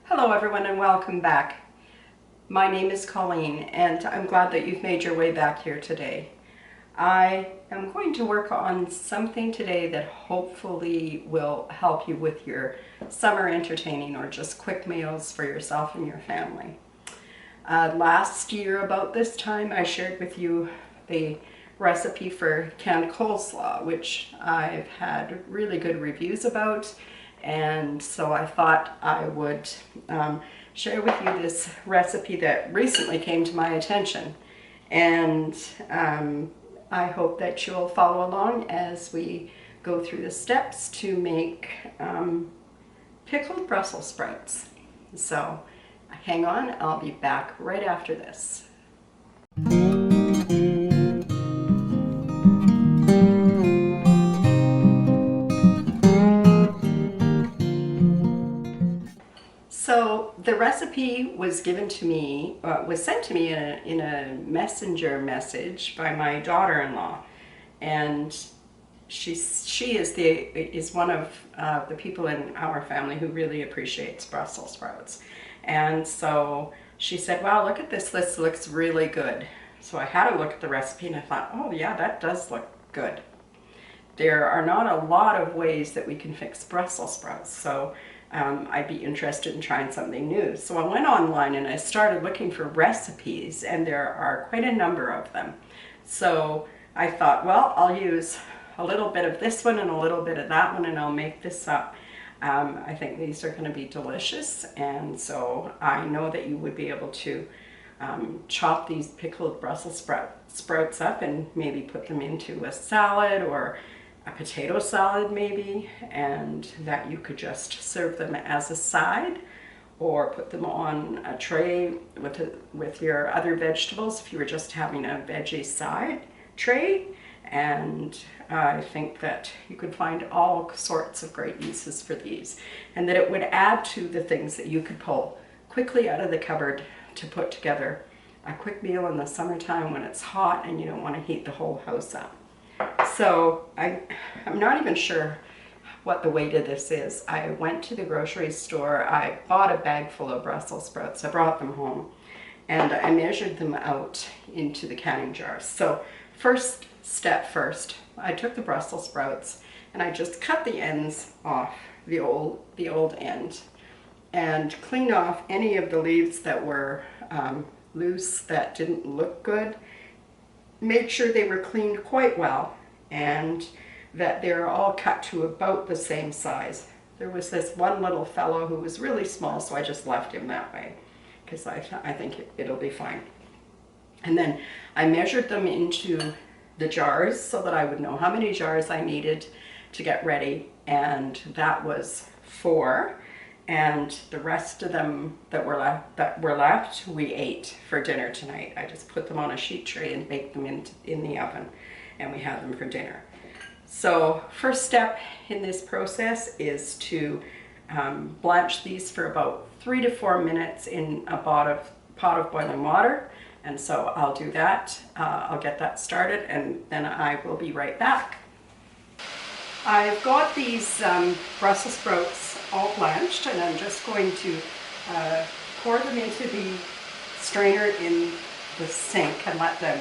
Hello everyone and welcome back. My name is Colleen and I'm glad that you've made your way back here today. I am going to work on something today that hopefully will help you with your summer entertaining or just quick meals for yourself and your family. Last year about this time I shared with you the recipe for canned coleslaw, which I've had really good reviews about. And so I thought I would share with you this recipe that recently came to my attention. And I hope that you'll follow along as we go through the steps to make pickled Brussels sprouts. So hang on, I'll be back right after this. So the recipe was given to me, was sent to me in a messenger message by my daughter-in-law, and she is one of the people in our family who really appreciates Brussels sprouts. And so she said, "Wow, look at this looks really good." So I had a look at the recipe and I thought, oh yeah, that does look good. There are not a lot of ways that we can fix Brussels sprouts, so I'd be interested in trying something new. So I went online and I started looking for recipes, and there are quite a number of them. So I thought, well, I'll use a little bit of this one and a little bit of that one and I'll make this up. I think these are going to be delicious, and so I know that you would be able to chop these pickled Brussels sprouts up and maybe put them into a salad or a potato salad maybe, and that you could just serve them as a side or put them on a tray with your other vegetables if you were just having a veggie side tray. And I think that you could find all sorts of great uses for these, and that it would add to the things that you could pull quickly out of the cupboard to put together a quick meal in the summertime when it's hot and you don't want to heat the whole house up. So I'm not even sure what the weight of this is. I went to the grocery store, I bought a bag full of Brussels sprouts, I brought them home, and I measured them out into the canning jars. So first, I took the Brussels sprouts and I just cut the ends off, the old end, and cleaned off any of the leaves that were loose, that didn't look good. Made sure they were cleaned quite well and that they're all cut to about the same size. There was this one little fellow who was really small, so I just left him that way because I think it'll be fine. And then I measured them into the jars so that I would know how many jars I needed to get ready, and that was 4. And the rest of them that were left, we ate for dinner tonight. I just put them on a sheet tray and baked them in the oven, and we had them for dinner. So first step in this process is to blanch these for about 3 to 4 minutes in a pot of boiling water. And so I'll do that. I'll get that started, and then I will be right back. I've got these Brussels sprouts all blanched, and I'm just going to pour them into the strainer in the sink and let them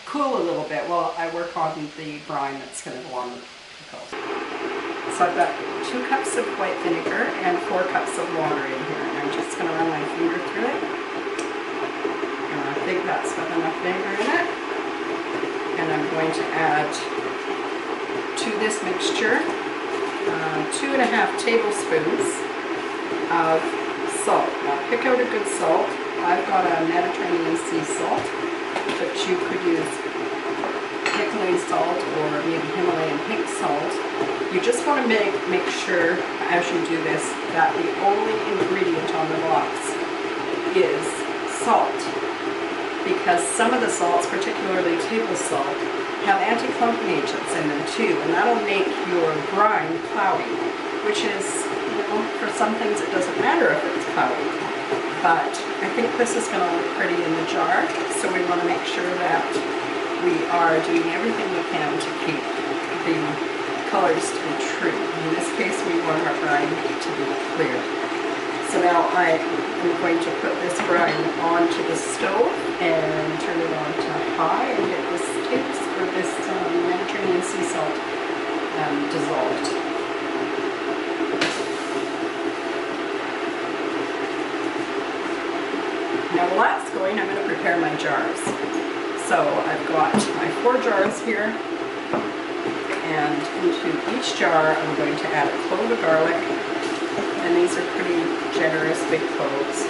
cool a little bit while I work on the brine that's going to go on the pickle. So I've got 2 cups of white vinegar and 4 cups of water in here, and I'm just going to run my finger through it. And I think that's got enough vinegar in it. And I'm going to add to this mixture 2.5 tablespoons of salt. Now pick out a good salt. I've got a Mediterranean sea salt, but you could use pickling salt or maybe Himalayan pink salt. You just want to make sure as you do this that the only ingredient on the box is salt, because some of the salts, particularly table salt, have anti-clumping agents in them too, and that'll make your brine cloudy, which is, you know, for some things it doesn't matter if it's cloudy, but I think this is going to look pretty in the jar, so we want to make sure that we are doing everything we can to keep the colors to be true. In this case, we want our brine to be clear. So now I'm going to put this brine onto the stove and turn it on to high and get this Mediterranean sea salt dissolved. Now while that's going, I'm going to prepare my jars. So I've got my 4 jars here, and into each jar I'm going to add a clove of garlic, and these are pretty generous big cloves.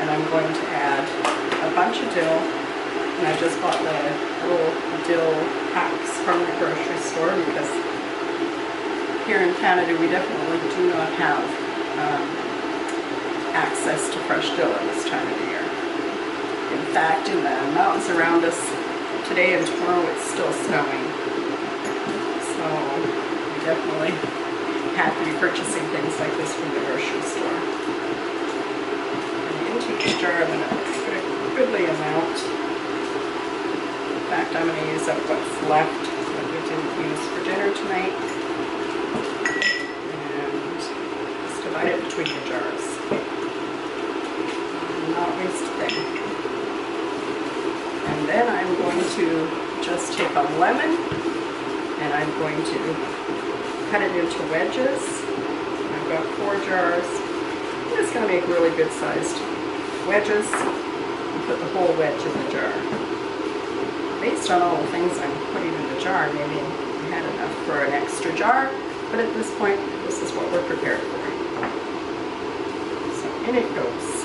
And I'm going to add a bunch of dill, and I just bought the little dill packs from the grocery store because here in Canada we definitely do not have access to fresh dill at this time of the year. In fact, in the mountains around us today and tomorrow it's still snowing. So we definitely have to be purchasing things like this from the grocery store. And into each jar I'm going to put a goodly amount. In fact, I'm going to use up what's left that we didn't use for dinner tonight. And just divide it between the jars. Not waste a thing. And then I'm going to just take a lemon and I'm going to cut it into wedges. I've got 4 jars. I'm just going to make really good sized wedges and put the whole wedge in the jar. Based on all the things I'm putting in the jar, maybe I had enough for an extra jar, but at this point this is what we're prepared for. So in it goes.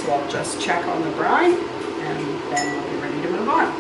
So I'll just check on the brine and then we'll be ready to move on.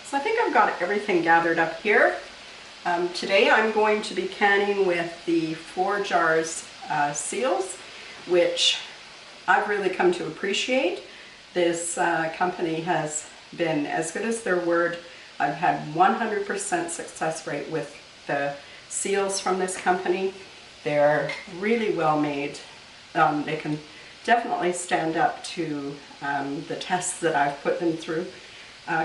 So I think I've got everything gathered up here. Today I'm going to be canning with the Forjars seals, which I've really come to appreciate. This company has been as good as their word. I've had 100% success rate with the seals from this company. They're really well made. They can definitely stand up to the tests that I've put them through,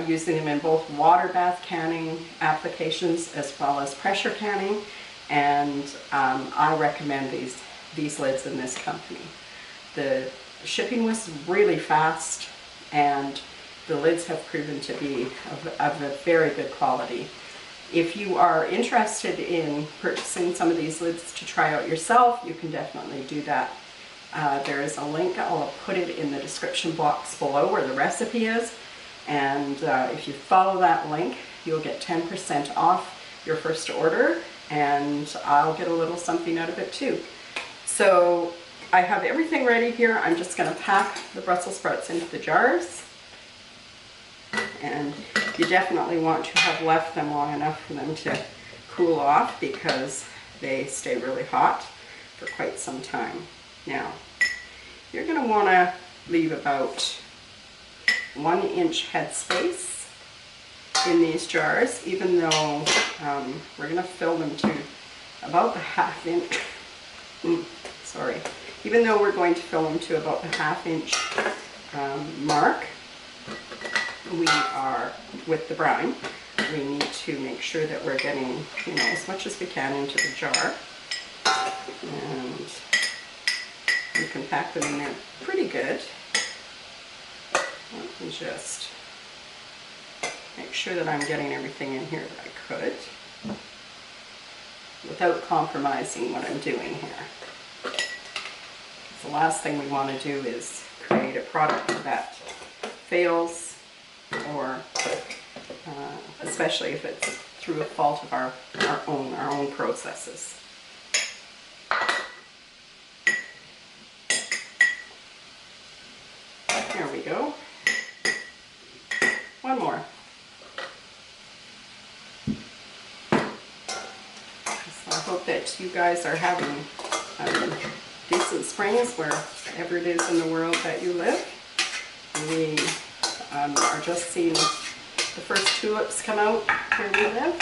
using them in both water bath canning applications as well as pressure canning, and I recommend these lids in this company. The shipping was really fast, and the lids have proven to be of a very good quality. If you are interested in purchasing some of these lids to try out yourself, you can definitely do that. There is a link, I'll put it in the description box below where the recipe is, and if you follow that link, you'll get 10% off your first order, and I'll get a little something out of it too. So I have everything ready here. I'm just going to pack the Brussels sprouts into the jars. And you definitely want to have left them long enough for them to cool off, because they stay really hot for quite some time. Now, you're going to want to leave about 1 inch headspace in these jars, even though we're going to fill them to about the 1/2 inch. Even though we're going to fill them to about the 1/2 inch mark, we are, with the brine, we need to make sure that we're getting, you know, as much as we can into the jar. And you can pack them in there pretty good. Let me just make sure that I'm getting everything in here that I could, without compromising what I'm doing here. The last thing we want to do is create a product that fails, or especially if it's through a fault of our own processes. There we go. One more. So I hope that you guys are having decent springs wherever it is in the world that you live. We are just seeing the first tulips come out where we live.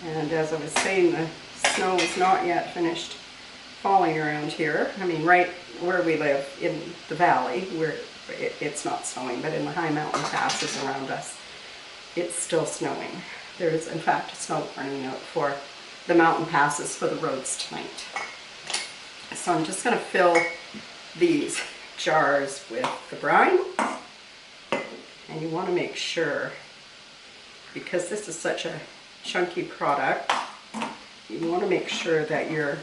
And as I was saying, the snow is not yet finished falling around here. I mean, right where we live in the valley, where it's not snowing, but in the high mountain passes around us, it's still snowing. There's, in fact, a snow warning out for the mountain passes for the roads tonight. So I'm just going to fill these jars with the brine, and you want to make sure, because this is such a chunky product, you want to make sure that you're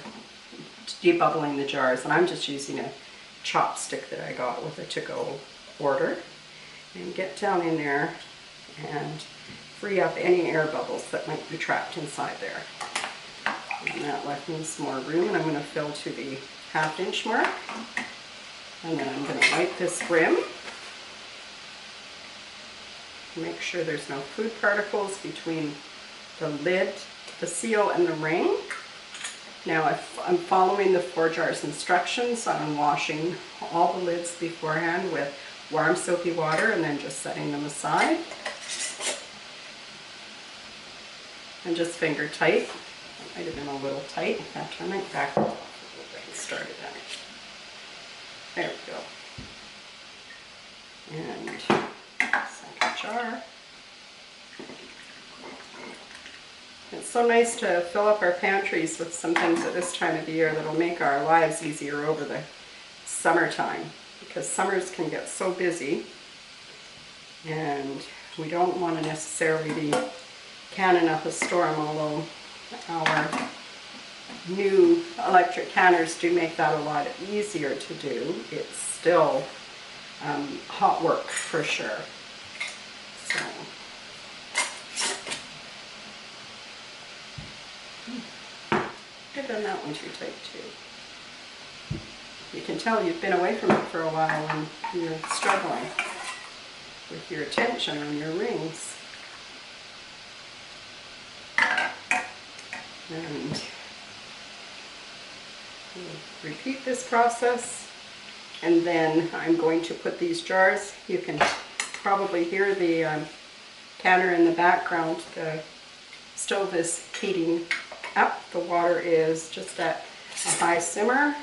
debubbling the jars. And I'm just using a chopstick that I got with a to-go order, and get down in there and free up any air bubbles that might be trapped inside there. And that left me some more room, and I'm going to fill to the 1/2 inch mark. And then I'm going to wipe this rim. Make sure there's no food particles between the lid, the seal, and the ring. Now I'm following the Forjars instructions. I'm washing all the lids beforehand with warm soapy water and then just setting them aside. And just finger tight. It might have been a little tight. In fact, I might back it off a little bit and start it out. There we go. And second jar. It's so nice to fill up our pantries with some things at this time of the year that'll make our lives easier over the summertime, because summers can get so busy and we don't want to necessarily be canning up a storm, although our new electric canners do make that a lot easier to do. It's still hot work for sure. So I've done that one too tight too. You can tell you've been away from it for a while and you're struggling with your attention on your rings. And we'll repeat this process, and then I'm going to put these jars. You can probably hear the canner in the background. The stove is heating up. The water is just at a high simmer,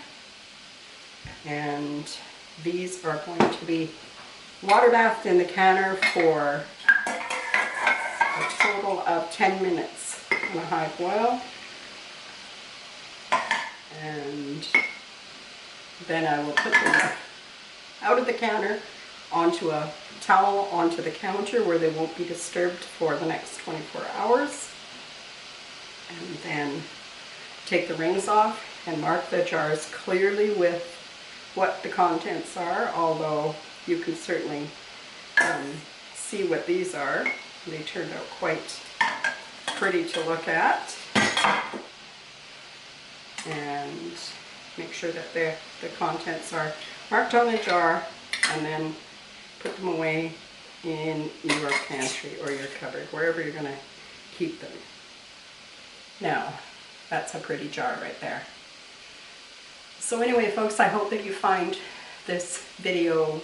and these are going to be water bathed in the canner for a total of 10 minutes on a high boil. And then I will put them out of the counter onto a towel onto the counter where they won't be disturbed for the next 24 hours. And then take the rings off and mark the jars clearly with what the contents are, although you can certainly see what these are. They turned out quite pretty to look at. And make sure that the contents are marked on the jar, and then put them away in your pantry or your cupboard, wherever you're going to keep them. Now, that's a pretty jar right there. So anyway, folks, I hope that you find this video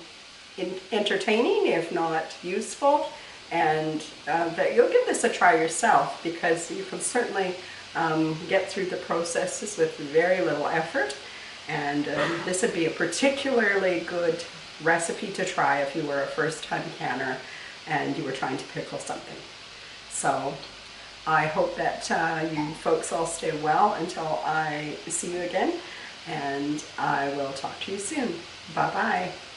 entertaining, if not useful, and that you'll give this a try yourself, because you can certainly get through the processes with very little effort. And this would be a particularly good recipe to try if you were a first-time canner and you were trying to pickle something. So I hope that you folks all stay well until I see you again, and I will talk to you soon. Bye-bye.